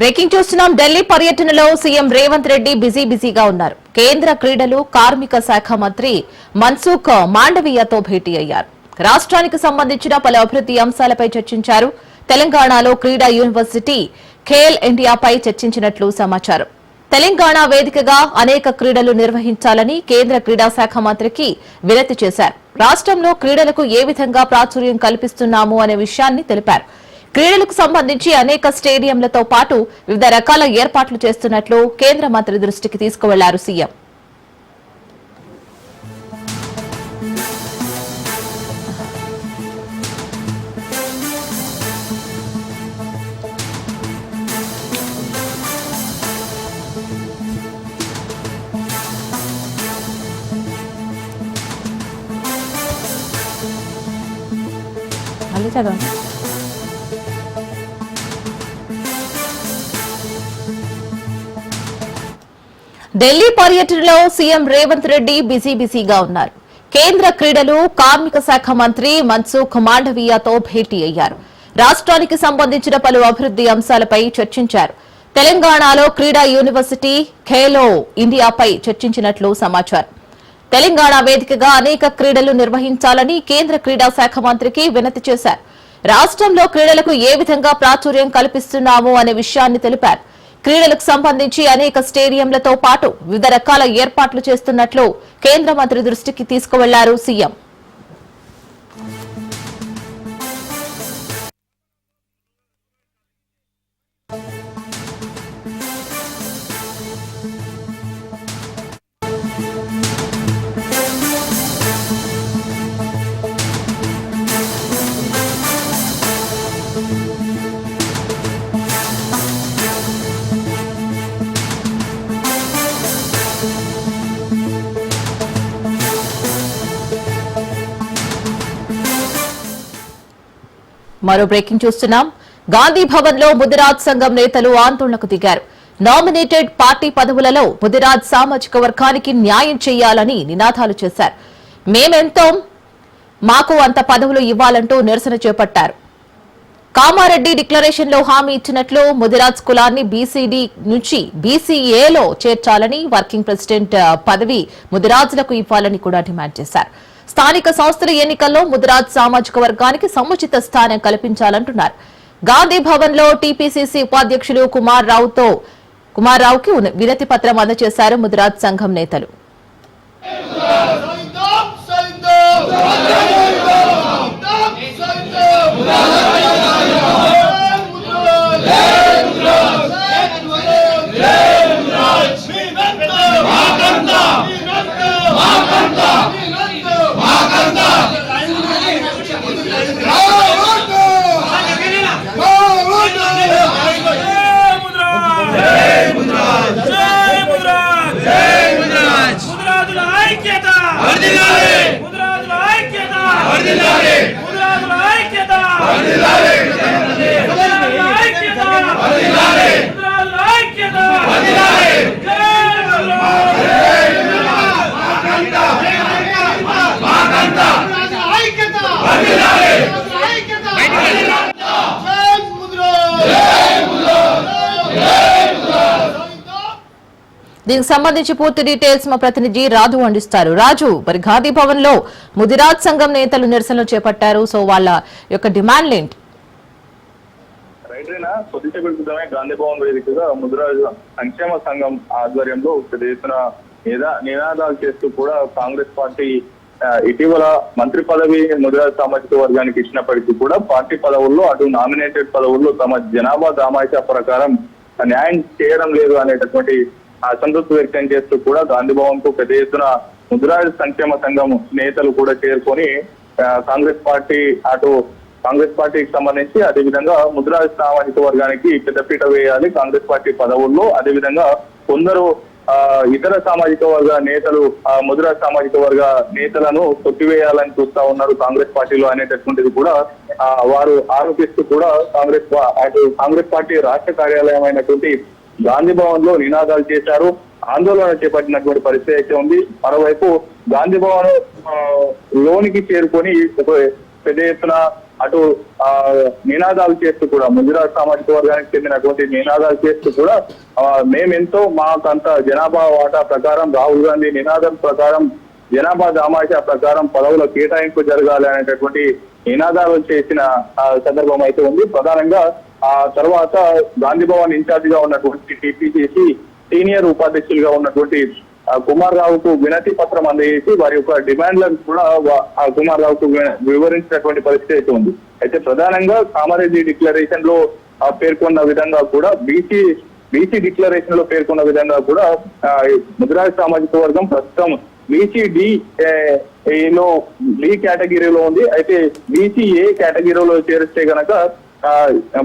Breaking చూస్తున్నాం. ఢిల్లీ పర్యటనలో CM Revanth Reddy బిజీగా ఉన్నారు. కేంద్ర క్రీడలు కార్మిక శాఖ మంత్రి మన్సుఖ్ మాండవీయతో భేటీ అయ్యారు. రాష్ట్రానికి సంబంధించిన పలు అభివృద్ది అంశాలపై చర్చించారు. తెలంగాణలో క్రీడా యూనివర్సిటీ ఖేల్ ఇండియాపై చర్చించినట్లు సమాచారం. తెలంగాణ వేదికగా అనేక క్రీడలు నిర్వహించాలని కేంద్ర క్రీడా శాఖ మంత్రికి వినతి చేశారు. రాష్ట్రంలో క్రీడలకు ఏ విధంగా ప్రాచుర్యం కల్పిస్తున్నాము అనే విషయాన్ని తెలిపారు. క్రీడలకు సంబంధించి అనేక స్టేడియంలతో పాటు వివిధ రకాల ఏర్పాట్లు చేస్తున్నట్లు కేంద్ర మంత్రి దృష్టికి తీసుకువెళ్లారు సీఎం. ఢిల్లీ పర్యటనలో సీఎం రేవంత్ రెడ్డి బిజీగా ఉన్నారు. కేంద్ర క్రీడలు కార్మిక శాఖ మంత్రి మన్సుఖ్ మాండవీయతో భేటీ అయ్యారు. రాష్ట్రానికి సంబంధించిన పలు అభివృద్ది అంశాలపై చర్చించారు. తెలంగాణలో క్రీడా యూనివర్సిటీ ఖేలో ఇండియాపై చర్చించినట్లు సమాచారం. తెలంగాణ వేదికగా అనేక క్రీడలు నిర్వహించాలని కేంద్ర క్రీడా శాఖ మంత్రికి వినతి చేశారు. రాష్ట్రంలో క్రీడలకు ఏ విధంగా ప్రాచుర్యం కల్పిస్తున్నాము అనే విషయాన్ని తెలిపారు. క్రీడలకు సంబంధించి అనేక స్టేడియంలతో పాటు వివిధ రకాల ఏర్పాట్లు చేస్తున్నట్లు కేంద్ర మంత్రి దృష్టికి తీసుకువెళ్లారు సీఎం. మరో బ్రేకింగ్ చూస్తున్నాం. గాంధీ భవన్ లో ముదిరాజ్ సంఘం నేతలు ఆందోళనకు దిగారు. నామినేటెడ్ పార్టీ పదవులలో ముదిరాజ్ సామాజిక వర్గానికి న్యాయం చేయాలని నినాదాలు చేశారు. మేమెంతో మాకు అంత పదవులు ఇవ్వాలంటూ నిరసన చేపట్టారు. కామారెడ్డి డిక్లరేషన్ లో హామీ ఇచ్చినట్లు ముదిరాజ్ కులాన్ని బీసీడీ నుంచి బీసీఏలో చేర్చాలని, వర్కింగ్ ప్రెసిడెంట్ పదవి ముదిరాజులకు ఇవ్వాలని కూడా డిమాండ్ చేశారు. స్థానిక సంస్థల ఎన్నికల్లో ముదిరాజ్ సామాజిక వర్గానికి సముచిత స్థానం కల్పించాలంటున్నారు. గాంధీ భవన్ లో టీపీసీసీ ఉపాధ్యక్షులు కుమార్ రావుకి వినతి పత్రం అందజేశారు ముదిరాజ్ సంఘం నేతలు. దీనికి సంబంధించి పూర్తి డీటెయిల్స్ మా ప్రతినిధి రాజు అందిస్తారు. రాజు, మరి గాంధీ భవన్ లో ముదిరాజ్ సంఘం నేతలు నిరసనలు చేపట్టారు. సో వాళ్ళ యొక్క డిమాండ్లు ఏంటి? కొద్దిసేపటి గాంధీ భవన్ వేదికగా ముదిరాజ్ సంక్షేమ సంఘం ఆధ్వర్యంలో చేసిన నినాదాలు చేస్తూ కూడా కాంగ్రెస్ పార్టీ ఇటీవల మంత్రి పదవి ముదిరాజ్ సామాజిక వర్గానికి ఇచ్చినప్పటికీ కూడా పార్టీ పదవుల్లో అటు నామినేటెడ్ పదవుల్లో తమ జనాభా దామాషా ప్రకారం న్యాయం చేయడం లేదు అనేటటువంటి అసంతృప్తి వ్యక్తం చేస్తూ కూడా గాంధీ భవన్ కు పెద్ద ఎత్తున ముదిరాజ్ సంక్షేమ సంఘం నేతలు కూడా చేరుకొని కాంగ్రెస్ పార్టీకి సంబంధించి అదేవిధంగా ముదిరాజ్ సామాజిక వర్గానికి పెద్దపీట వేయాలి కాంగ్రెస్ పార్టీ పదవుల్లో, అదేవిధంగా కొందరు ఇతర సామాజిక వర్గ నేతలు ముదిరాజ్ సామాజిక వర్గ నేతలను తొక్కివేయాలని చూస్తా ఉన్నారు కాంగ్రెస్ పార్టీలో అనేటటువంటిది కూడా వారు ఆరోపిస్తూ కూడా కాంగ్రెస్ పార్టీ రాష్ట్ర కార్యాలయం అయినటువంటి గాంధీ భవన్ లో నినాదాలు చేశారు, ఆందోళన చేపట్టినటువంటి పరిస్థితి అయితే ఉంది. మరోవైపు గాంధీ భవన్ లోనికి చేరుకొని పెద్ద ఎత్తున అటు నినాదాలు చేస్తూ కూడా ముదిరాజ్ సామాజిక వర్గానికి చెందినటువంటి నినాదాలు చేస్తూ కూడా మేమెంతో మాకంత జనాభా వాటా ప్రకారం రాహుల్ గాంధీ నినాదం ప్రకారం జనాభా దామాషా ప్రకారం పదవుల కేటాయింపు జరగాలి అనేటటువంటి నినాదాలు చేసిన సందర్భం అయితే ఉంది. ప్రధానంగా ఆ తర్వాత గాంధీ భవన్ ఇన్ఛార్జ్ గా ఉన్నటువంటి టీపీసీసీ సీనియర్ ఉపాధ్యక్షులుగా ఉన్నటువంటి కుమార్ రావుకు వినతి పత్రం అందజేసి వారి యొక్క డిమాండ్లను కూడా ఆ కుమార్ రావుకు వివరించినటువంటి పరిస్థితి అయితే ఉంది. అయితే ప్రధానంగా కామారెడ్డి డిక్లరేషన్ లో పేర్కొన్న విధంగా కూడా బీసీ డిక్లరేషన్ లో పేర్కొన్న విధంగా కూడా ముదిరాజ్ సామాజిక వర్గం ప్రస్తుతం బీసీ లో డి కేటగిరీలో ఉంది. అయితే బీసీ ఏ కేటగిరీలో చేరిస్తే గనక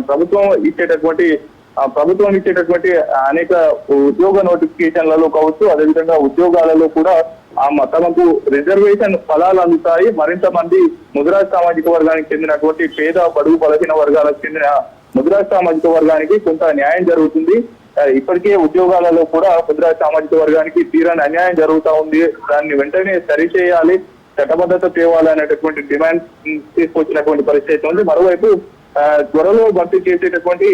ప్రభుత్వం ఇచ్చేటటువంటి అనేక ఉద్యోగ నోటిఫికేషన్లలో కావచ్చు, అదేవిధంగా ఉద్యోగాలలో కూడా తమకు రిజర్వేషన్ ఫలాలు అందుతాయి. మరింత మంది ముదిరాజ్ సామాజిక వర్గానికి చెందినటువంటి పేద బడుగు బలహీన వర్గాలకు చెందిన ముదిరాజ్ సామాజిక వర్గానికి కొంత న్యాయం జరుగుతుంది. ఇప్పటికే ఉద్యోగాలలో కూడా ముదిరాజ్ సామాజిక వర్గానికి తీరని అన్యాయం జరుగుతూ ఉంది. దాన్ని వెంటనే సరిచేయాలి, చట్టబద్ధత తేవాలి అనేటటువంటి డిమాండ్ తీసుకొచ్చినటువంటి పరిస్థితి ఉంది. మరోవైపు త్వరలో భర్తీ చేసేటటువంటి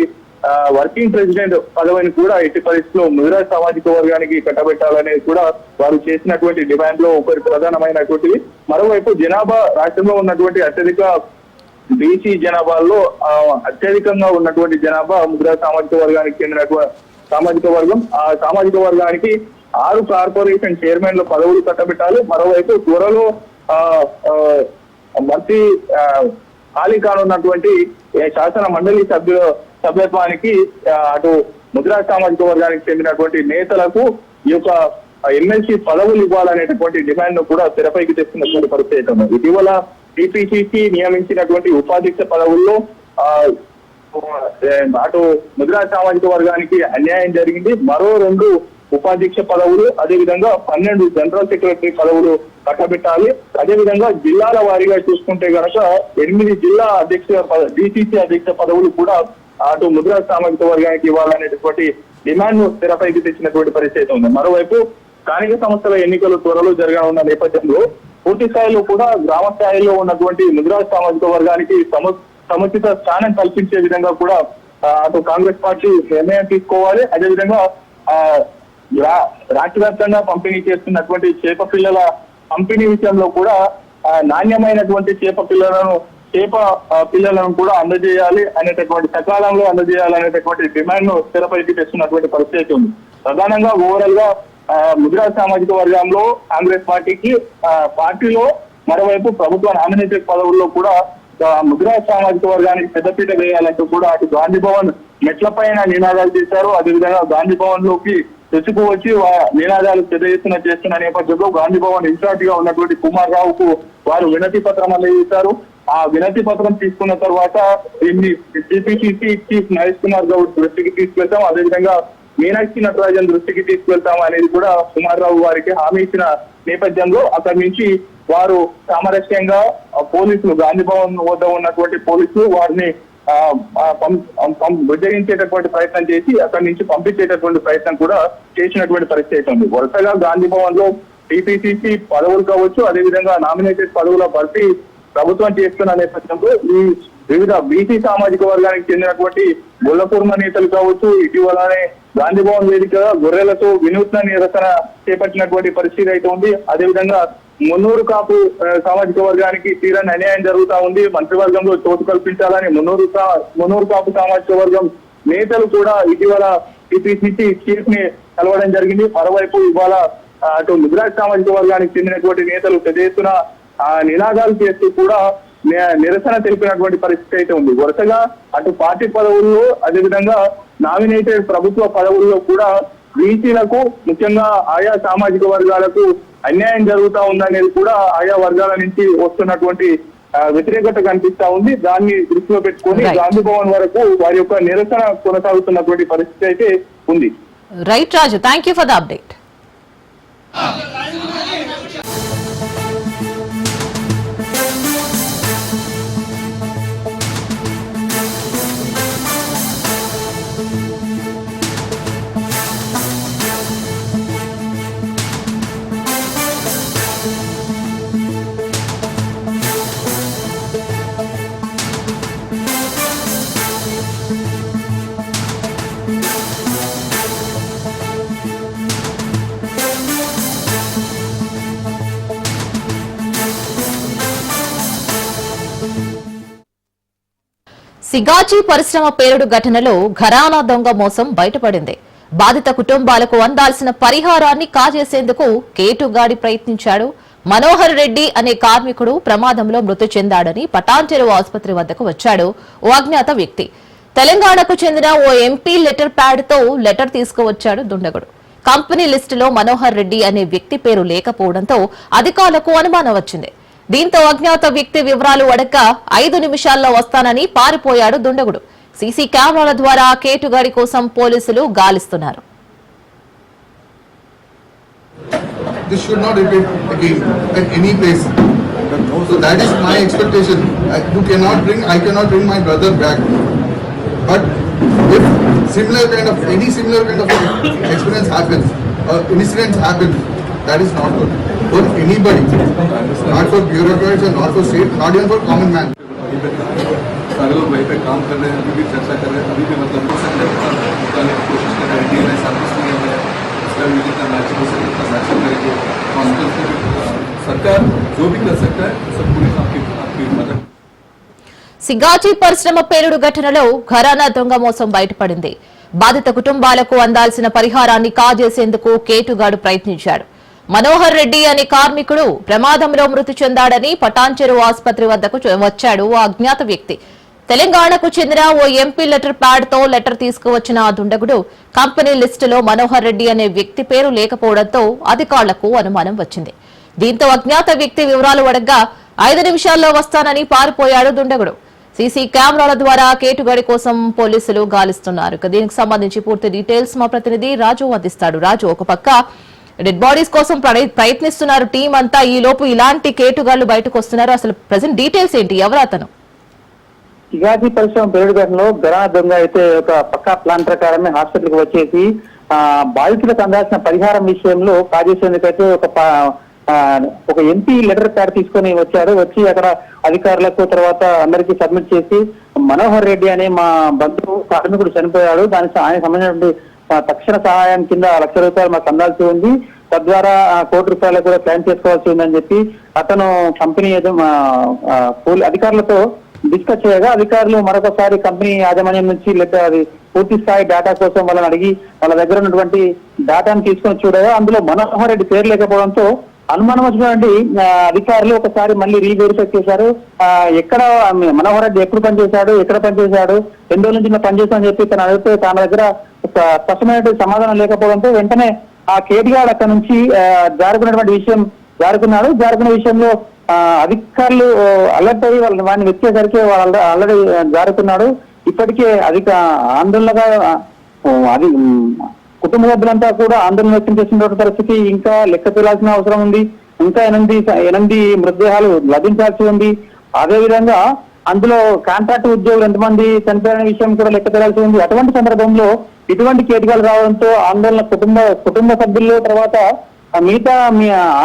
వర్కింగ్ ప్రెసిడెంట్ పదవిని కూడా ఎట్టి పరిస్థితుల్లో ముదిరాజ్ సామాజిక వర్గానికి కట్టబెట్టాలనేది కూడా వారు చేసినటువంటి డిమాండ్ లో ఒకరి ప్రధానమైనటువంటిది. మరోవైపు జనాభా రాష్ట్రంలో ఉన్నటువంటి అత్యధిక బీసీ జనాభాలో అత్యధికంగా ఉన్నటువంటి జనాభా ముదిరాజ్ సామాజిక వర్గానికి చెందినటువంటి సామాజిక వర్గం. ఆ సామాజిక వర్గానికి 6 కార్పొరేషన్ చైర్మన్ల పదవులు కట్టబెట్టాలి. మరోవైపు త్వరలో భర్తీ ఖాళీ కానున్నటువంటి శాసన మండలి సభ్యత్వానికి అటు ముదిరాజ్ సామాజిక వర్గానికి చెందినటువంటి నేతలకు ఈ యొక్క ఎమ్మెల్సీ పదవులు ఇవ్వాలనేటటువంటి డిమాండ్ ను కూడా తెరపైకి తెస్తున్నటువంటి పరిస్థితి ఉంది. ఇటీవల టీపీసీసీ నియమించినటువంటి ఉపాధ్యక్ష పదవుల్లో అటు ముదిరాజ్ సామాజిక వర్గానికి అన్యాయం జరిగింది. మరో 2 ఉపాధ్యక్ష పదవులు, అదేవిధంగా 12 జనరల్ సెక్రటరీ పదవులు కట్టబెట్టాలి. అదేవిధంగా జిల్లాల వారీగా చూసుకుంటే గనక 8 జిల్లా డిసిసి అధ్యక్ష పదవులు కూడా అటు ముదిరాజ్ సామాజిక వర్గానికి ఇవ్వాలనేటువంటి డిమాండ్ ను తెరపైకి తెచ్చినటువంటి పరిస్థితి ఉంది. మరోవైపు స్థానిక సంస్థల ఎన్నికలు త్వరలో జరగనున్న నేపథ్యంలో పూర్తి స్థాయిలో కూడా గ్రామ స్థాయిలో ఉన్నటువంటి ముదిరాజ్ సామాజిక వర్గానికి సముచిత స్థానం కల్పించే విధంగా కూడా అటు కాంగ్రెస్ పార్టీ నిర్ణయం తీసుకోవాలి. అదేవిధంగా రాష్ట్ర వ్యాప్తంగా పంపిణీ చేస్తున్నటువంటి చేప పిల్లల పంపిణీ విషయంలో కూడా నాణ్యమైనటువంటి చేప పిల్లలను కూడా అందజేయాలి అనేటటువంటి సకాలంలో అందజేయాలి అనేటటువంటి డిమాండ్ ను తెరపైకి తెస్తున్నటువంటి పరిస్థితి ఉంది. ప్రధానంగా ఓవరాల్ గా ముదిరాజ్ సామాజిక వర్గంలో కాంగ్రెస్ పార్టీలో మరోవైపు ప్రభుత్వ నామినేటెడ్ పదవుల్లో కూడా ముదిరాజ్ సామాజిక వర్గానికి పెద్దపీట వేయాలంటూ కూడా అటు గాంధీ భవన్ మెట్ల పైన నినాదాలు చేశారు. అదేవిధంగా గాంధీ భవన్ లోకి తెచ్చుకు వచ్చి నినాదాలు పెద్ద ఎత్తున చేస్తున్న నేపథ్యంలో గాంధీ భవన్ ఇన్ఛార్జ్ గా ఉన్నటువంటి కుమార్ రావుకు వారు వినతి పత్రం అందజేశారు. ఆ వినతి పత్రం తీసుకున్న తర్వాత దీన్ని టీపీసీసీ చీఫ్ నరేష్ కుమార్ గౌడ్ దృష్టికి తీసుకెళ్తాం, అదేవిధంగా మీనాక్షి నటరాజన్ దృష్టికి తీసుకెళ్తాం అనేది కూడా కుమార్ రావు వారికి హామీ ఇచ్చిన నేపథ్యంలో అక్కడి నుంచి వారు సామరస్యంగా పోలీసులు గాంధీ భవన్ వద్ద ఉన్నటువంటి పోలీసులు వారిని బుజ్జగించేటటువంటి ప్రయత్నం చేసి అక్కడి నుంచి పంపించేటటువంటి ప్రయత్నం కూడా చేసినటువంటి పరిస్థితి ఉంది. వరుసగా గాంధీ భవన్ లో టీపీసీసీ పదవులు కావచ్చు, అదేవిధంగా నామినేటెడ్ పదవుల భర్తీ ప్రభుత్వం చేస్తున్న నేపథ్యంలో ఈ వివిధ బీసీ సామాజిక వర్గానికి చెందినటువంటి గొల్లకుర్మ నేతలు కావచ్చు, ఇటీవలనే గాంధీ భవన్ వేదికగా గొర్రెలతో వినూత్న నిరసన చేపట్టినటువంటి పరిస్థితి అయితే ఉంది. అదేవిధంగా మున్నూరు కాపు సామాజిక వర్గానికి తీరని అన్యాయం జరుగుతా ఉంది. మంత్రివర్గంలో చోటు కల్పించాలని మున్నూరు కాపు సామాజిక వర్గం నేతలు కూడా ఇటీవల టీపీసీసీ చీఫ్ ని కలవడం జరిగింది. మరోవైపు ఇవాళ అటు ముదిరాజ్ సామాజిక వర్గానికి చెందినటువంటి నేతలు పెద్ద ఎత్తున నినాదాలు చేస్తూ కూడా నిరసన తెలిపినటువంటి పరిస్థితి అయితే ఉంది. వరుసగా అటు పార్టీ పదవుల్లో అదేవిధంగా నామినేటెడ్ ప్రభుత్వ పదవుల్లో కూడా బీసీలకు ముఖ్యంగా ఆయా సామాజిక వర్గాలకు అన్యాయం జరుగుతా ఉందనేది కూడా ఆయా వర్గాల నుంచి వస్తున్నటువంటి వ్యతిరేకత కనిపిస్తా ఉంది. దాన్ని దృష్టిలో పెట్టుకొని గాంధీ భవన్ వరకు వారి యొక్క నిరసన కొనసాగుతున్నటువంటి పరిస్థితి అయితే ఉంది. Right Raju, thank you for the update. Sigachi పరిశ్రమ పేలుడు ఘటనలో ఘరానా దొంగ మోసం బయటపడింది. బాధిత కుటుంబాలకు అందాల్సిన పరిహారాన్ని కాజేసేందుకు కేటుగాడి ప్రయత్నించాడు. మనోహర్ రెడ్డి అనే కార్మికుడు ప్రమాదంలో మృతి చెందాడని పటాన్చెరు ఆసుపత్రి వద్దకు వచ్చాడు ఓ అజ్ఞాత వ్యక్తి. తెలంగాణకు చెందిన ఓ ఎంపీ లెటర్ ప్యాడ్ తో లెటర్ తీసుకువచ్చాడు దుండగుడు. కంపెనీ లిస్టులో మనోహర్ రెడ్డి అనే వ్యక్తి పేరు లేకపోవడంతో అధికారులకు అనుమానం వచ్చింది. దీంతో అజ్ఞాత వ్యక్తి వివరాలు అడగ్గా 5 నిమిషాల్లో వస్తానని పారిపోయాడు దుండగుడు. సీసీ కెమెరాల ద్వారా కేటుగాడి కోసం పోలీసులు గాలిస్తున్నారు. This should not repeat again at any place. So that is my expectation. I cannot bring my brother back. But if any similar kind of experience happens, incidents happen, that is not good for anybody, not for bureaucrats and not for state, not even for common man. सारे लोग वहीं पे काम कर रहे हैं, अभी भी चर्चा कर रहे हैं, अभी भी मतलब हो सकता है निकालने की कोशिश कर रहे हैं, डीएनए सर्विस नहीं है, इसका भी जितना मैचिंग हो सके उतना मैचिंग करेंगे। हॉस्पिटल से सरकार जो भी कर सकता है सब पूरी आपकी मदद। సిగాచి పరిశ్రమ పేలుడు ఘటనలో ఘరానా దొంగ మోసం బయటపడింది. బాధిత కుటుంబాలకు అందాల్సిన పరిహారాన్ని కాజేసేందుకు కేటుగాడు ప్రయత్నించాడు. మనోహర్ రెడ్డి అనే కార్మికుడు ప్రమాదంలో మృతి చెందాడని పటాన్చెరు ఆసుపత్రి వద్దకు వచ్చాడు ఓ అజ్ఞాత వ్యక్తి. తెలంగాణకు చెందిన ఓ ఎంపీ లెటర్ ప్యాడ్ తో లెటర్ తీసుకువచ్చిన ఆ దుండగుడు కంపెనీ లిస్టులో మనోహర్ రెడ్డి అనే వ్యక్తి పేరు లేకపోవడంతో అధికారులకు అనుమానం వచ్చింది. దీంతో అజ్ఞాత వ్యక్తి వివరాలు అడగ్గా 5 నిమిషాల్లో వస్తానని పారిపోయాడు దుండగుడు. సీసీ కెమెరాల ద్వారా కేటుగాడి కోసం పోలీసులు గాలిస్తున్నారు. దీనికి సంబంధించి పూర్తి డీటెయిల్స్ మా ప్రతినిధి రాజు అందిస్తాడు. రాజు, ఒక పక్క డెడ్ బాడీస్ కోసం ప్రయత్నిస్తున్నారు టీం అంతా, ఈ లోపు ఇలాంటి కేటుగాళ్లు బయటకు వస్తున్నారు. అసలు ప్రెసెంట్ డీటెయిల్స్ ఏంటి? ఎవరు అతను? సిగాచి పరిశ్రమ పేలుడు ఘటనలో ఘరానా దొంగ అయితే ఒక పక్కా ప్లాన్ ప్రకారమే హాస్పిటల్ కి వచ్చేసి బాధితులకు అందాల్సిన పరిహారం విషయంలో కాజేసేందుకైతే ఒక ఎంపీ లెటర్ ప్యాడ్ తీసుకొని వచ్చారు. వచ్చి అక్కడ అధికారులకు తర్వాత అందరికీ సబ్మిట్ చేసి మనోహర్ రెడ్డి అనే మా బంధువు కార్మికుడు చనిపోయాడు, దానికి ఆయన సంబంధించినటువంటి తక్షణ సహాయం కింద ₹1,00,000 మాకు అందాల్సి ఉంది, తద్వారా ₹1,00,00,000 కూడా క్లెయిమ్ చేసుకోవాల్సి ఉందని చెప్పి అతను కంపెనీ అధికారులతో డిస్కస్ చేయగా అధికారులు మరొకసారి కంపెనీ యాజమాన్యం నుంచి లేదా అది పూర్తి స్థాయి డేటా కోసం వాళ్ళని అడిగి వాళ్ళ దగ్గర ఉన్నటువంటి డేటాను తీసుకొని చూడగా అందులో మనోహర్ రెడ్డి పేరు లేకపోవడంతో అనుమానం వచ్చినటువంటి అధికారులు ఒకసారి మళ్ళీ రీవెరిఫై చేశారు. ఎక్కడ మనోహర్ రెడ్డి ఎప్పుడు పనిచేశాడు, ఎక్కడ పనిచేశాడు, 2 రోజుల నుంచి పనిచేస్తామని చెప్పి తన అడిగితే తన దగ్గర స్పష్టమైనటువంటి సమాధానం లేకపోవడంతో వెంటనే ఆ కేటీగాడు అక్కడ నుంచి జారుకున్న విషయంలో అధికారులు అలర్ట్ అయ్యి వాడిని వెతికేసరికి వాళ్ళు ఆల్రెడీ జారుకున్నాడు. ఇప్పటికే ఆందోళనగా అది కుటుంబ సభ్యులంతా కూడా ఆందోళన వ్యక్తం చేసినటువంటి పరిస్థితి. ఇంకా లెక్క తెలియాల్సిన అవసరం ఉంది. ఇంకా 8 మృతదేహాలు లభించాల్సి ఉంది. అదేవిధంగా అందులో కాంట్రాక్ట్ ఉద్యోగులు ఎంతమంది చనిపోయిన విషయం కూడా లెక్క తెలియాల్సి ఉంది. అటువంటి సందర్భంలో ఇటువంటి కేటుగాలు రావడంతో ఆందోళన కుటుంబ సభ్యులు తర్వాత మిగతా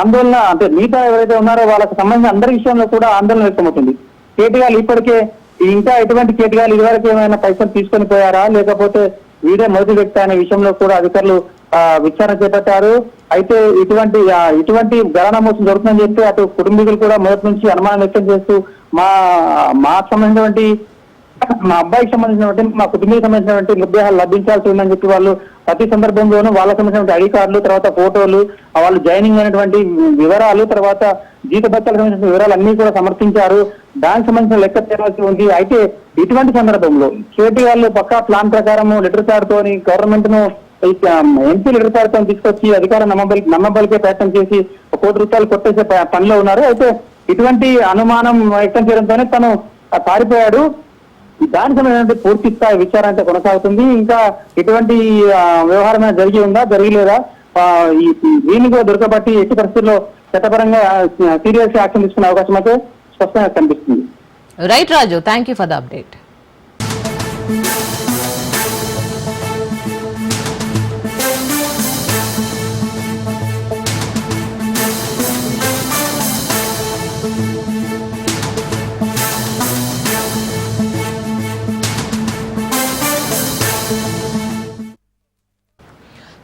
ఆందోళన అంటే మిగతా ఎవరైతే ఉన్నారో వాళ్ళకి సంబంధించిన అందరి విషయంలో కూడా ఆందోళన వ్యక్తమవుతుంది. కేటుగాలు ఇప్పటికే ఇంకా ఎటువంటి కేటుగాలు ఇదివరకు ఏమైనా పైసలు తీసుకొని పోయారా, లేకపోతే వీడే మొదటి వ్యక్తి అనే విషయంలో కూడా అధికారులు విచారణ చేపట్టారు. అయితే ఇటువంటి ఘరానా మోసం జరుగుతుందని చెప్పి అటు కుటుంబీకులు కూడా మొదటి నుంచి అనుమానం వ్యక్తం చేస్తూ మాకు సంబంధించినటువంటి మా అబ్బాయికి సంబంధించినటువంటి మా కుటుంబానికి సంబంధించినటువంటి మృతదేహాలు లభించాల్సి ఉందని చెప్పి వాళ్ళు ప్రతి సందర్భంలోనూ వాళ్ళకి సంబంధించిన ఐడి కార్డులు, తర్వాత ఫోటోలు, వాళ్ళు జాయినింగ్ అయినటువంటి వివరాలు, తర్వాత జీతభత్యాలకు సంబంధించిన వివరాలు అన్ని కూడా సమర్పించారు. దానికి సంబంధించిన లెక్క తేవాల్సి ఉంది. అయితే ఇటువంటి సందర్భంలో కేటీ వాళ్ళు పక్కా ప్లాన్ ప్రకారం లెటర్ ప్యాడ్ తోని గవర్నమెంట్ ను ఎంపీ లెటర్ ప్యాడ్ తో తీసుకొచ్చి అధికారం నమ్మబలికే ప్రయత్నం చేసి ₹1,00,00,000 కొట్టేసే పనిలో ఉన్నారు. అయితే ఇటువంటి అనుమానం వ్యక్తం చేయడంతోనే తను పారిపోయాడు. దానికి సంబంధించిన పూర్తి స్థాయి విచారణ అయితే కొనసాగుతుంది. ఇంకా ఇటువంటి వ్యవహారం జరిగి ఉందా, జరగలేదా, వీళ్ళని కూడా దొరకబట్టి ఎట్టి పరిస్థితుల్లో చట్టపరంగా సీరియస్ యాక్షన్ తీసుకునే అవకాశం అయితే స్పష్టంగా కనిపిస్తుంది. Right Raju, thank you for the update.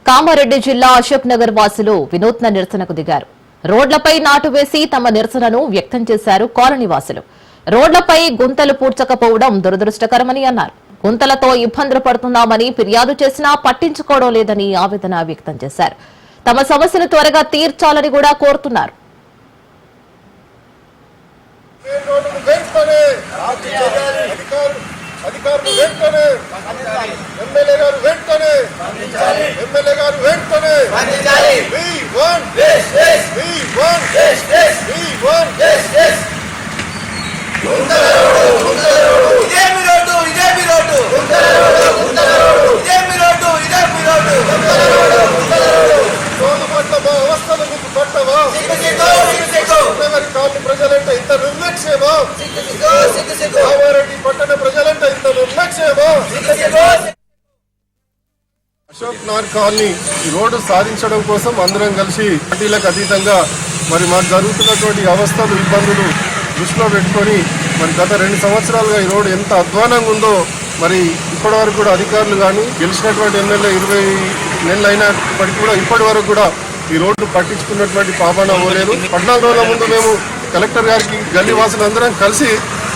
Kamareddy జిల్లా అశోక్ నగర్ వాసులు వినూత్న నిరసనకు దిగారు. రోడ్లపై నాటు వేసి తమ నిరసనను వ్యక్తం చేశారు కాలనీ వాసులు. రోడ్లపై గుంతలు పూడ్చకపోవడం దురదృష్టకరమని అన్నారు. గుంతలతో ఇబ్బందులు పడుతున్నామని ఫిర్యాదు చేసినా పట్టించుకోవడం లేదని ఆవేదన వ్యక్తం చేశారు. తమ సమస్యను త్వరగా తీర్చాలని కూడా కోరుతున్నారు. అధికారులు వెంటనే ఎమ్మెల్యే గారు వెంటనే అవస్థలు ముందు పట్టవా కాలనీ ప్రజలంటే ఇంత నిర్లక్ష్యమా? కామారెడ్డి పట్టణ ప్రజలంటే ఇంత నిర్లక్ష్యమా? అశోక్ నగర్ కాలనీ ఈ రోడ్డు సాధించడం కోసం అందరం కలిసి పార్టీలకు అతీతంగా మరి మాకు జరుగుతున్నటువంటి అవస్థలు ఇబ్బందులు దృష్టిలో పెట్టుకొని మరి గత 2 సంవత్సరాలుగా ఈ రోడ్డు ఎంత అధ్వానంగా ఉందో మరి ఇప్పటి వరకు కూడా అధికారులు కానీ గెలిచినటువంటి ఎమ్మెల్యే 20 నెలలు అయినప్పటికీ కూడా ఇప్పటి వరకు కూడా ఈ రోడ్డు పట్టించుకున్నటువంటి పాపన పోలేదు. 14 రోజుల ముందు మేము కలెక్టర్ గారికి గల్లీ వాసులు అందరం కలిసి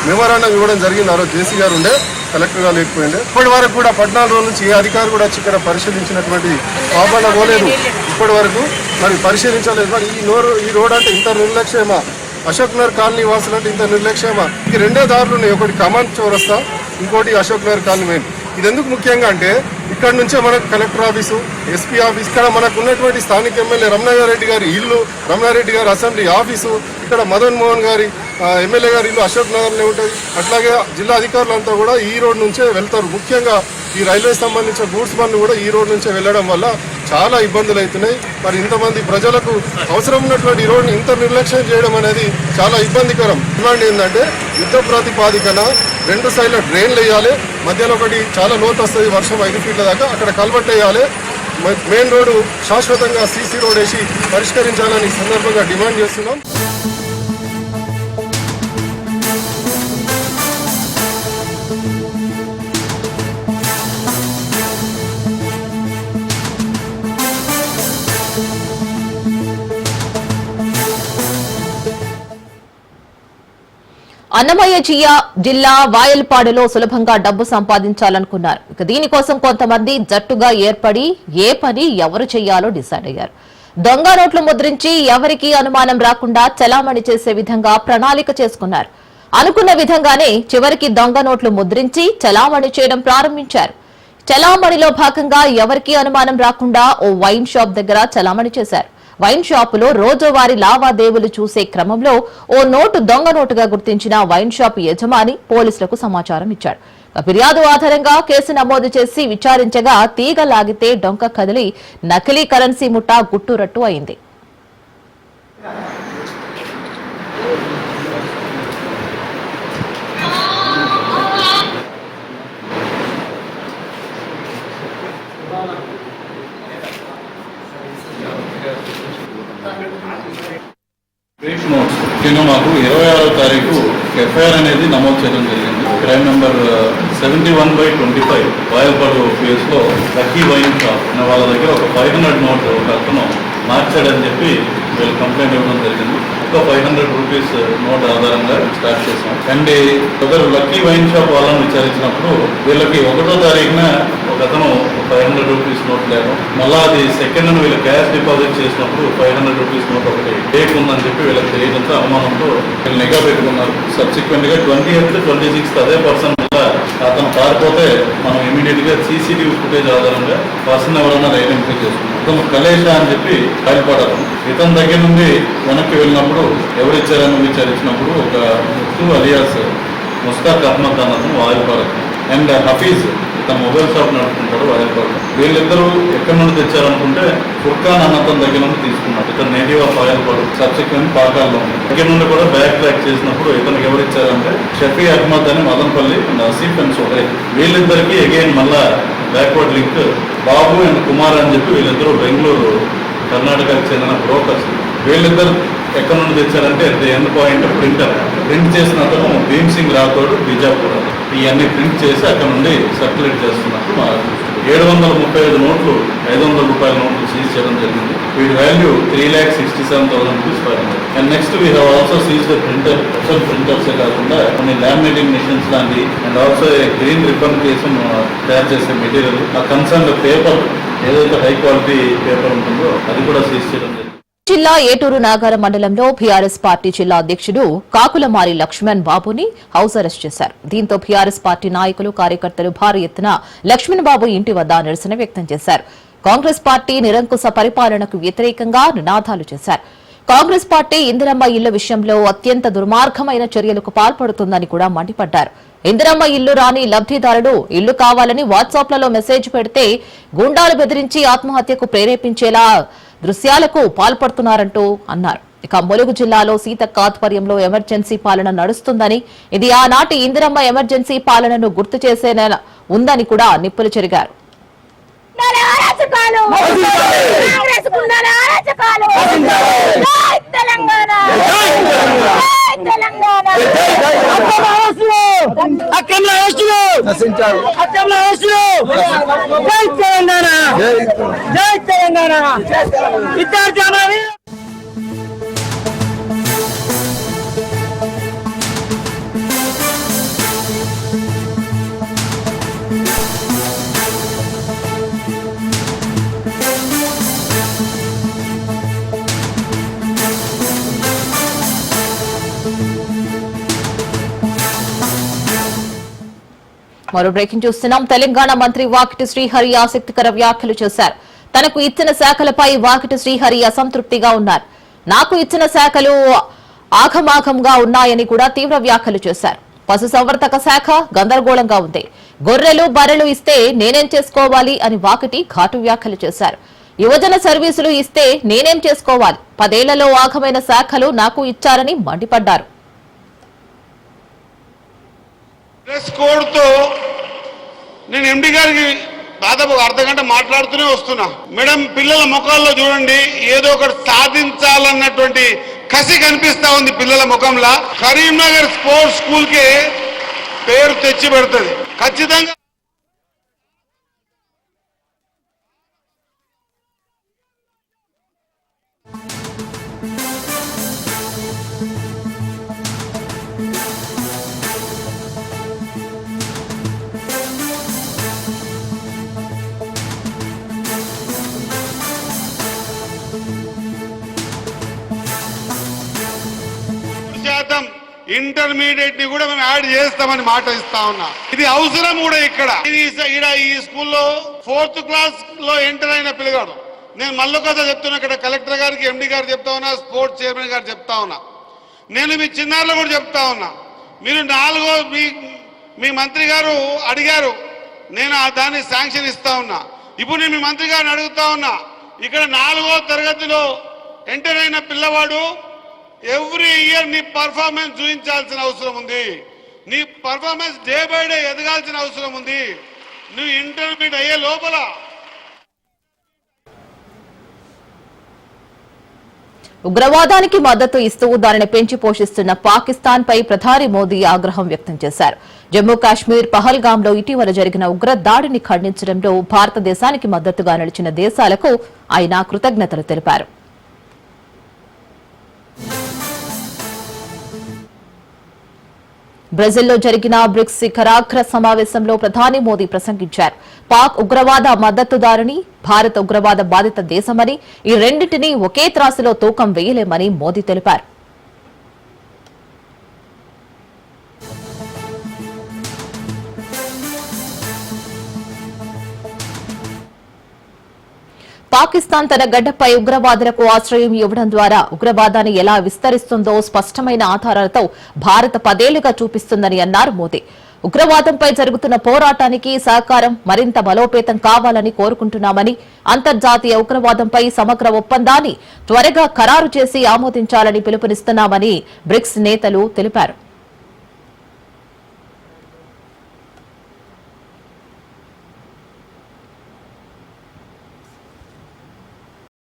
మెమోరాండం ఇవ్వడం జరిగింది. ఆ రోజు జేసీ గారు ఉండే, కలెక్టర్ గారు లేకపోయిండే. ఇప్పటి వరకు కూడా 14 రోజుల నుంచి ఏ అధికారి కూడా వచ్చి ఇక్కడ పరిశీలించినటువంటి పాపన పోలేదు. ఇప్పటి వరకు మరి పరిశీలించలేదు. మరి ఈ రోడ్ అంటే ఇంత నిర్లక్ష్యమా? అశోక్ నగర్ కాలనీ వాసులు అంటే ఇంత నిర్లక్ష్యమా? ఈ 2 దారులు ఉన్నాయి. ఒకటి కమాన్ చౌరస్తా, ఇంకోటి అశోక్ నగర్ కాలనీ మెయిన్. ఇది ఎందుకు ముఖ్యంగా అంటే ఇక్కడ నుంచే మనకు కలెక్టర్ ఆఫీసు, ఎస్పీ ఆఫీస్, ఇక్కడ మనకు ఉన్నటువంటి స్థానిక ఎమ్మెల్యే రమణారెడ్డి గారి ఇల్లు, రమణారెడ్డి గారి అసెంబ్లీ ఆఫీసు, ఇక్కడ మదన్ మోహన్ గారి ఎమ్మెల్యే గారి ఇల్లు అశోక్ నగర్లో ఉంటుంది. అట్లాగే జిల్లా అధికారులంతా కూడా ఈ రోడ్ నుంచే వెళ్తారు. ముఖ్యంగా ఈ రైల్వే సంబంధించిన గూడ్స్ బండ్లు కూడా ఈ రోడ్ నుంచే వెళ్ళడం వల్ల చాలా ఇబ్బందులు అవుతున్నాయి. మరి ఇంతమంది ప్రజలకు అవసరం ఉన్నటువంటి ఈ రోడ్ని ఇంత నిర్లక్ష్యం చేయడం అనేది చాలా ఇబ్బందికరం. డిమాండ్ ఏంటంటే యుద్ధ ప్రాతిపాదికన 2 సైడ్ల డ్రైన్లు వేయాలి, మధ్యలో ఒకటి చాలా లోతు వస్తుంది, వర్షం 5 ఫీట్ల దాకా, అక్కడ కల్వర్ట్ వేయాలి. మెయిన్ రోడ్డు శాశ్వతంగా సీసీ రోడ్ వేసి పరిష్కరించాలని సందర్భంగా డిమాండ్ చేస్తున్నాం. అన్నమయ్య జిల్లా వాయల్పాడులో సులభంగా డబ్బు సంపాదించాలనుకున్నారు. ఇక దీనికోసం కొంతమంది జట్టుగా ఏర్పడి ఏ పని ఎవరు చేయాలో డిసైడ్ అయ్యారు. దొంగ నోట్లు ముద్రించి ఎవరికీ అనుమానం రాకుండా చలామణి చేసే విధంగా ప్రణాళిక చేసుకున్నారు. అనుకున్న విధంగానే చివరికి దొంగ నోట్లు ముద్రించి చలామణి చేయడం ప్రారంభించారు. చలామణిలో భాగంగా ఎవరికీ అనుమానం రాకుండా ఓ వైన్ షాప్ దగ్గర చలామణి చేశారు. వైన్ షాపులో రోజువారీ లావాదేవీలు చూసే క్రమంలో ఓ నోటు దొంగ నోటుగా గుర్తించిన వైన్ షాప్ యజమాని పోలీసులకు సమాచారం ఇచ్చాడు. ఫిర్యాదు ఆధారంగా కేసు నమోదు చేసి విచారించగా తీగ లాగితే డొంక కదిలి నకిలీ కరెన్సీ ముఠా గుట్టురట్టు అయింది. బ్రేక్ నోట్స్ నేను మాకు 26వ తారీఖు ఎఫ్ఐఆర్ అనేది నమోదు చేయడం జరిగింది. క్రైమ్ నెంబర్ 71/25 వాయల్పాడు కేసులో లక్కీ వైన్ షాప్ అనే వాళ్ళ దగ్గర ఒక 500 నోట్ ఒక అతను మార్చాడని చెప్పి వీళ్ళు కంప్లైంట్ ఇవ్వడం జరిగింది. ఒక 500 రూపీస్ నోట్ ఆధారంగా స్టార్ట్ చేసాం. అండ్ ఒకరు లక్కీ వైన్ షాప్ వాళ్ళని విచారించినప్పుడు వీళ్ళకి 1వ తారీఖున ఒక అతను 500 రూపీస్ నోట్ లేదు, మళ్ళీ అది సెకండ్ వీళ్ళు క్యాష్ డిపాజిట్ చేసినప్పుడు 500 రూపీస్ నోట్ ఒకటి ఫేక్ ఉందని చెప్పి వీళ్ళకి తెలియడంతో అనుమానంతో వీళ్ళు నిఘా పెట్టుకున్నారు. సబ్సిక్వెంట్ గా 28th, 26th అదే పర్సన్ అతను పారిపోతే మనం ఇమీడియట్ గా CCTV ఫుటేజ్ ఆధారంగా పర్సన్ ఎవరైనా ఐడెంటిఫై చేసుకున్నాం. అతను కలేష అని చెప్పి బయటపడారు. ఇతని దగ్గర నుండి వెనక్కి వెళ్ళినప్పుడు ఎవరిచ్చారని విచారించినప్పుడు ఒక ముత్తు అలియాస్ ముస్తాక్ అహ్మద్ అన్నతను వాయుపాలకు అండ్ హఫీజ్ ఇతను మొబైల్ షాప్ నడుపుకుంటాడు వాయల్పాడు. వీళ్ళిద్దరూ ఎక్కడి నుండి తెచ్చారనుకుంటే ఫుర్ఖాన్ అన్నతన్ దగ్గర నుండి తీసుకున్నారు. ఇతను నేటివ్ ఆఫ్ వాయల్పాడు, సబ్సిక్వెంట్ పాకాల్లో దగ్గర నుండి కూడా బ్యాక్ ట్రాక్ చేసినప్పుడు ఇతనికి ఎవరు ఇచ్చారంటే షఫీ అహ్మద్ అని మదన్పల్లి అండ్ ఆసిఫ్ అండ్ సుహైల్. వీళ్ళిద్దరికి అగైన్ మళ్ళా backward link Babu and Kumar అని చెప్పి వీళ్ళిద్దరూ బెంగళూరు కర్ణాటకకు చెందిన బ్రోకర్స్. వీళ్ళిద్దరు ఎక్కడ నుండి తెచ్చారంటే ఎండ్ పాయింట్ ప్రింట్ చేసిన అతను భీమ్ సింగ్ రాథోడ్ బీజాపూర్. ఇవన్నీ ప్రింట్ చేసి అక్కడ నుండి సర్క్యులేట్ చేస్తున్నట్టు మా 735 నోట్లు, 500 రూపాయల నోట్లు సీజ్ చేయడం జరిగింది. వీటి వాల్యూ 3,67,000 రూపీస్ పడింది. And next we have also seize the printer. ప్రింటర్సే కాకుండా కొన్ని లామినేటింగ్ మిషన్స్ లాంటి and also green ribbon case తయారు చేసే మెటీరియల్, ఆ కన్సర్న్ పేపర్ ఏదైతే హై క్వాలిటీ పేపర్ ఉంటుందో అది కూడా సీజ్ చేయడం జరిగింది. జిల్లా ఏటూరు నాగారం మండలంలో బీఆర్ఎస్ పార్టీ జిల్లా అధ్యక్షుడు కాకులమారి లక్ష్మణ్ బాబుని హౌస్ అరెస్ట్ చేశారు. దీంతో బీఆర్ఎస్ పార్టీ నాయకులు, కార్యకర్తలు భారీ ఎత్తున లక్ష్మణ్ బాబు ఇంటి వద్ద నిరసన వ్యక్తం చేశారు. కాంగ్రెస్ పార్టీ నిరంకుశ పరిపాలనకు వ్యతిరేకంగా నినాదాలు చేశారు. కాంగ్రెస్ పార్టీ ఇందిరమ్మ ఇళ్ల విషయంలో అత్యంత దుర్మార్గమైన చర్యలకు పాల్పడుతుందని కూడా మండిపడ్డారు. ఇందిరమ్మ ఇల్లు రాని లబ్ధిదారుడు ఇల్లు కావాలని వాట్సాప్లలో మెసేజ్ పెడితే గూండాలు బెదిరించి ఆత్మహత్యకు ప్రేరేపించేలా దృశ్యాలకు పాల్పడుతున్నారంటూ అన్నారు. ఇక ములుగు జిల్లాలో సీతక్క ఆధ్వర్యంలో ఎమర్జెన్సీ పాలన నడుస్తుందని, ఇది ఆనాటి ఇందిరమ్మ ఎమర్జెన్సీ పాలనను గుర్తు చేసేలా ఉందని కూడా నిప్పులు చెరిగారు. మరో బ్రేకింగ్ చూస్తున్నాం. తెలంగాణ మంత్రి వాకిటి శ్రీహరి ఆసక్తికర వ్యాఖ్యలు చేశారు. తనకు ఇచ్చిన శాఖలపై వాకిటి శ్రీహరి అసంతృప్తిగా ఉన్నారు. నాకు ఇచ్చిన శాఖలు ఆఘమాఘంగా ఉన్నాయని కూడా తీవ్ర వ్యాఖ్యలు చేశారు. పశుసంవర్ధక శాఖ గందరగోళంగా ఉంది. గొర్రెలు, బర్రెలు ఇస్తే నేనేం చేసుకోవాలి అని వాకిటి ఘాటు వ్యాఖ్యలు చేశారు. యువజన సర్వీసులు ఇస్తే నేనేం చేసుకోవాలి? 10 ఏళ్లలో ఆఘమైన శాఖలు నాకు ఇచ్చారని మండిపడ్డారు. డ్రెస్ కోడ్తో నేను ఎండి గారికి దాదాపు అర్ధగంట మాట్లాడుతూనే వస్తున్నా. మేడం, పిల్లల ముఖాల్లో చూడండి, ఏదో ఒకటి సాధించాలన్నటువంటి కసి కనిపిస్తా ఉంది పిల్లల ముఖంలో. కరీంనగర్ స్పోర్ట్స్ స్కూల్ కి పేరు తెచ్చి పెడుతుంది ఖచ్చితంగా. ఇంటర్మీడియట్ ని కూడా మేము యాడ్ చేస్తామని మాట ఇస్తా ఉన్నా. ఇది అవసరం కూడా ఇక్కడ. ఈ స్కూల్లో 4th క్లాస్ లో ఎంటర్ అయిన పిల్లగాడు. నేను మళ్ళొకసారి చెప్తున్నా, ఇక్కడ కలెక్టర్ గారికి, ఎండి గారు చెప్తా ఉన్నా, స్పోర్ట్స్ చైర్మన్ గారు చెప్తా ఉన్నా, నేను మీ చిన్నారులు కూడా చెప్తా ఉన్నా. మీరు మీ మంత్రి గారు అడిగారు, నేను దాన్ని శాంక్షన్ ఇస్తా ఉన్నా. ఇప్పుడు నేను మీ మంత్రి గారిని అడుగుతా ఉన్నా, ఇక్కడ 4వ తరగతిలో ఎంటర్ అయిన పిల్లవాడు ఎవ్రీ ఇయర్ నీ పర్ఫార్మెన్స్ చూపించాల్సిన అవసరం ఉంది. నీ పర్ఫార్మెన్స్ డే బై డే ఎదగాల్సిన అవసరం ఉంది. నువ్వు ఇంటర్మీడియట్ అయ్యే లోపల ఉగ్రవాదానికి మద్దతు ఇస్తూ దానిని పెంచి పోషిస్తున్న పాకిస్తాన్ పై ప్రధాని మోదీ ఆగ్రహం వ్యక్తం చేశారు. జమ్మూ కాశ్మీర్ పహల్గాంలో ఇటీవల జరిగిన ఉగ్ర దాడిని ఖండించడంలో భారతదేశానికి మద్దతుగా నిలిచిన దేశాలకు ఆయన కృతజ్ఞతలు తెలిపారు. బ్రెజిల్లో జరిగిన బ్రిక్స్ శిఖరాగ్ర సమావేశంలో ప్రధాని మోదీ ప్రసంగించారు. పాక్ ఉగ్రవాద మద్దతుదారుని, భారత్ ఉగ్రవాద బాధిత దేశమని, ఈ రెండింటినీ ఒకే త్రాసులో తూకం వేయలేమని మోదీ తెలిపారు. పాకిస్తాన్ తన గడ్డపై ఉగ్రవాదులకు ఆశ్రయం ఇవ్వడం ద్వారా ఉగ్రవాదాన్ని ఎలా విస్తరిస్తుందో స్పష్టమైన ఆధారాలతో భారత్ 10 ఏళ్లుగా చూపిస్తుందని అన్నారు మోదీ. ఉగ్రవాదంపై జరుగుతున్న పోరాటానికి సహకారం మరింత బలోపేతం కావాలని కోరుకుంటున్నామని, అంతర్జాతీయ ఉగ్రవాదంపై సమగ్ర ఒప్పందాన్ని త్వరగా ఖరారు చేసి ఆమోదించాలని పిలుపునిస్తున్నామని బ్రిక్స్ నేతలు తెలిపారు.